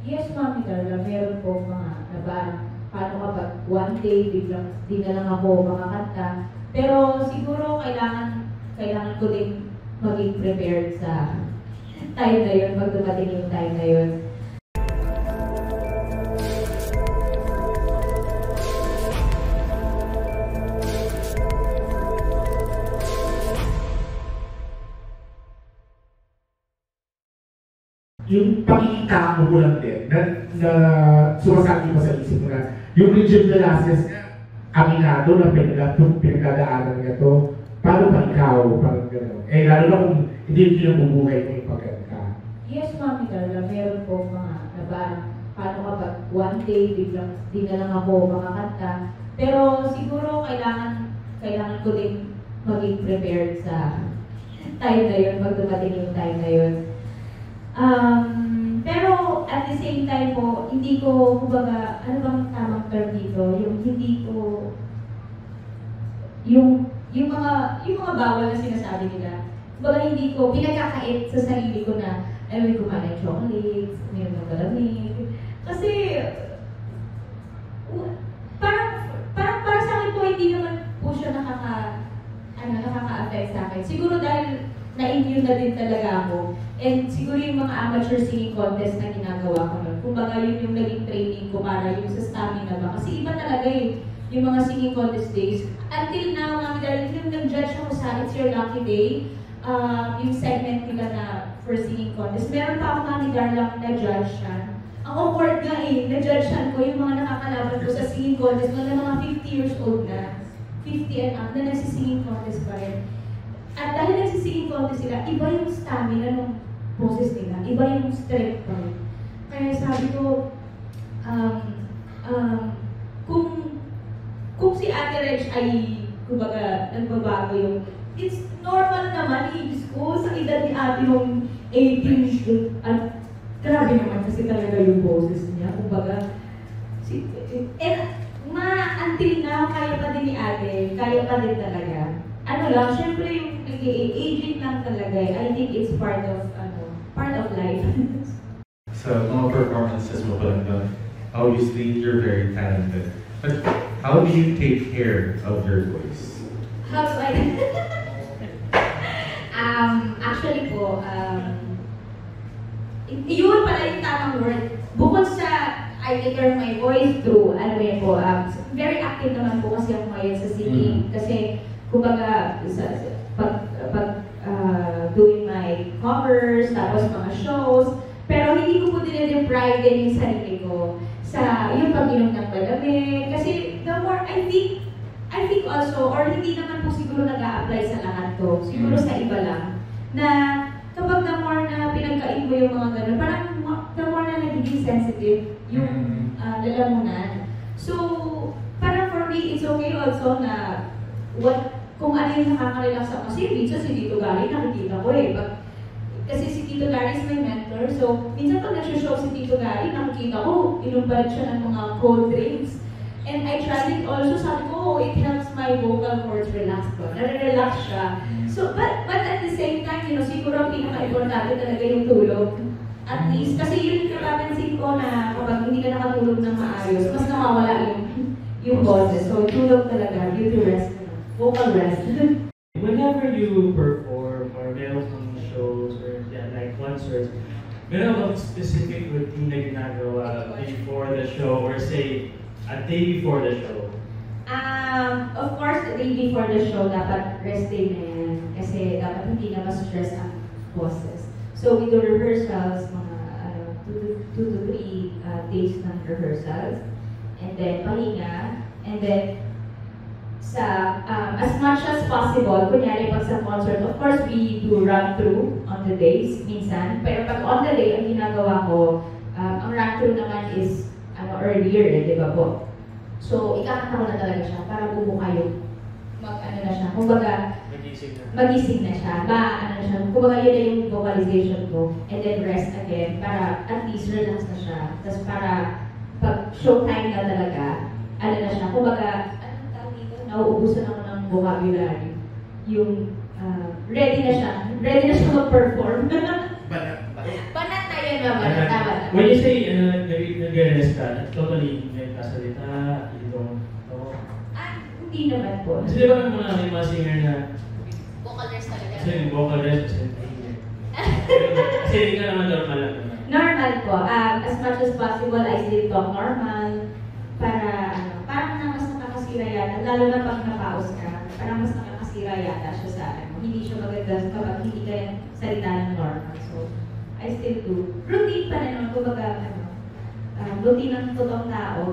Yes, Mami Carla, meron po mga paano kapag one day, biglang di na lang ako makakanta. Pero siguro kailangan ko din maging prepared sa time na yun, pag dumating yung time na yun. Yung pakikita mo lang din, na sumasabi mo sa isip mo na, yung Regine Velasquez, aminado na pinagdadaanan niya to, paano pa ikaw, parang gano'n? Eh, lalo na kung hindi nabubuhay mo yung pagkanta. Yes, Mami Carla, meron po mga paano kapag one day, biglang di na lang ako makakanta. Pero siguro kailangan ko din maging prepared sa time na yun, pag dumating yung time na yun. Pero at the same time po, hindi ko, kumbaga, ano bang tamang term dito? Yung hindi ko, yung mga bawal na sinasabi nila, kumbaga hindi ko pinagkakait sa sarili ko na ay kumain ng chocolates, mayroon ng malamig. Kasi, para sa akin po, hindi naman po siya nakaka-affect sa akin. Siguro dahil na-immune na din talaga ako. And siguro yung mga amateur singing contest na ginagawa ko nun, kumbaga yun yung naging training ko para yung sa stamina ba. Kasi iba talaga yung mga singing contest days. Until now, dahil yung nag-judge ako sa It's Your Lucky Day, yung segment nila na for singing contest, meron pa ako Mami Darlang na-judge siya. Ang awkward nga na-judge ko yung mga nakakalaban ko sa singing contest, mga 50 years old na, 50 and up, na nagsisinging contest pa rin. At dahil nagsisinging contest sila, iba yung stamina ng boses nila, iba yung strength pa rin. Kaya sabi ko, kung si Ate Reg ay, kumbaga, nagbabago yung, it's normal naman, Diyos ko, sa edad ni Ate yung 18, at grabe naman kasi talaga yung boses niya, kumbaga, until now, kaya pa din ni Ate, kaya pa din talaga. Ano lang, syempre yung aging lang talaga. I think it's part of life. So, mga performances mo pa lang doon. Obviously, you're very talented. But how do you take care of your voice? How do I? Actually po, yun pala yung tamang word. Bukod sa I take care of my voice through, very active naman po kasi ako ngayon sa singing. Kasi, kumbaga, doing my covers, tapos mga shows, pero hindi ko po din-deprive din yung sarili ko sa yung pag-inom ng malamig. Kasi the more, I think also, or hindi naman po siguro nag-a-apply sa lahat to, siguro sa iba lang, na kapag the more na pinagkain mo yung mga ganun, parang the more na nagiging sensitive yung lalamunan. So, parang for me, it's okay also na kung ano yung nakaka-relax ako. Kasi minsan si Tito Gary, nakikita ko kasi si Tito Gary is my mentor. So, minsan pag nag-show si Tito Gary, nakikita ko, inumbad siya ng mga cold drinks. And I tried it also, sabi ko, it helps my vocal cords relax ko. Nare-relax siya. So, but at the same time, siguro ang pinaka-importante talaga yung tulog. At least, kasi yun yung napapansin ko na kapag hindi ka nakatulog ng maayos, mas nawawala yung boses. So, tulog talaga, due to rest. Vocal rest. Whenever you perform or meron kang shows or like concerts, meron bang specific routine na ginagawa before the show or say a day before the show? Of course, the day before the show, dapat rest day na yan. Kasi dapat hindi na mas-stress ang boses. So we do rehearsals, mga 2 to 3 days ng rehearsals. And then pahinga. And then as much as possible, kunyari pag sa concert, of course, we do run-through on the days, minsan. Pero pag on the day, ang ginagawa ko, ang run-through naman is earlier, di ba po? So, ikakanta ko na talaga siya para bumuka yung na siya. Kumbaga, magising na siya. Kumbaga, yun na yung vocalization ko. And then rest again, para at least relax na siya. Tapos para pag showtime na talaga, na siya. Kumbaga, nauubusan ako ng vocabulary. Yung ready na siya mag-perform. Banat na yun, banat. When you say nag-rest ka, totally nagkasalita, you don't talk. Hindi naman po. Kasi di ba may mga singer na Vocal rest talaga. kasi yung vocal rest kasi kasi hindi ka naman normal lang naman. Normal po. As much as possible, I still talk normal. Para, parang na mas nakakasira yata. Lalo na pag napaus ka, parang mas nakakasira yata siya sa Hindi siya maganda kapag hindi ka salita ng normal. So, I still do. Routine pa rin naman. Kumbaga, routine ng totoong tao.